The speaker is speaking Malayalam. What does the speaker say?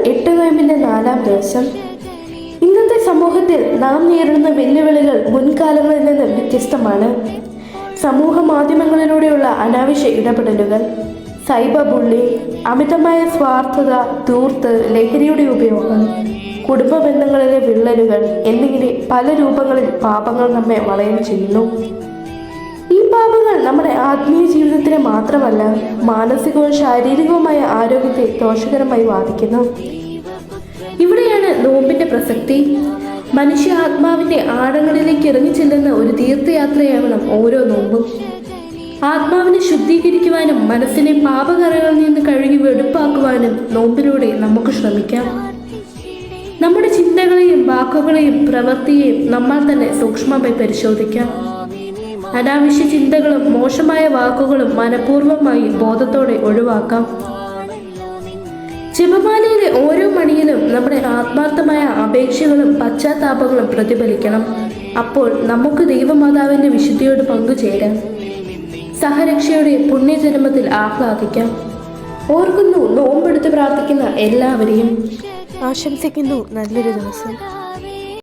8 നോയമ്പിന്റെ 4-ാം ദിവസം. ഇന്നത്തെ സമൂഹത്തിൽ നാം നേരിടുന്ന വെല്ലുവിളികൾ മുൻകാലങ്ങളിൽ നിന്ന് വ്യത്യസ്തമാണ്. സമൂഹ മാധ്യമങ്ങളിലൂടെയുള്ള അനാവശ്യ ഇടപെടലുകൾ, സൈബർ ബുള്ളിംഗ്, അമിതമായ സ്വാർത്ഥത, ധൂർത്ത്, ലഹരിയുടെ ഉപയോഗം, കുടുംബ ബന്ധങ്ങളിലെ വിള്ളലുകൾ എന്നിങ്ങനെ പല രൂപങ്ങളിൽ പാപങ്ങൾ നമ്മെ വളയം ചെയ്യുന്നു. ഈ പാപങ്ങൾ നമ്മുടെ ആത്മീയ ജീവിതത്തിനെ മാത്രമല്ല, മാനസികവും ശാരീരികവുമായ ആരോഗ്യത്തെ ദോഷകരമായി ബാധിക്കുന്നു. ഇവിടെയാണ് നോമ്പിന്റെ പ്രസക്തി. മനുഷ്യ ആത്മാവിന്റെ ആഴങ്ങളിലേക്ക് ഇറങ്ങിച്ചെല്ലുന്ന ഒരു തീർത്ഥയാത്രയാവണം ഓരോ നോമ്പും. ആത്മാവിനെ ശുദ്ധീകരിക്കുവാനും മനസ്സിനെ പാപകറകളിൽ നിന്ന് കഴുകി വെടുപ്പാക്കുവാനും നോമ്പിലൂടെ നമുക്ക് ശ്രമിക്കാം. നമ്മുടെ ചിന്തകളെയും വാക്കുകളെയും പ്രവൃത്തിയെയും നമ്മൾ തന്നെ സൂക്ഷ്മമായി പരിശോധിക്കാം. അനാവശ്യ ചിന്തകളും മോശമായ വാക്കുകളും മനഃപൂർവ്വമായി ബോധത്തോടെ ഒഴിവാക്കാം. ജപമാലയിലെ ഓരോ മണിയിലും നമ്മുടെ ആത്മാർത്ഥമായ അപേക്ഷകളും പശ്ചാത്താപങ്ങളും പ്രതിഫലിക്കണം. അപ്പോൾ നമുക്ക് ദൈവമാതാവിന്റെ വിശുദ്ധിയോട് പങ്കുചേരാം. സഹരക്ഷയുടെ പുണ്യജന്മത്തിൽ ആഹ്ലാദിക്കാം. ഓർക്കുന്നു, നോമ്പെടുത്ത് പ്രാർത്ഥിക്കുന്ന എല്ലാവരെയും. ആശംസിക്കുന്നു നല്ലൊരു ദിവസം.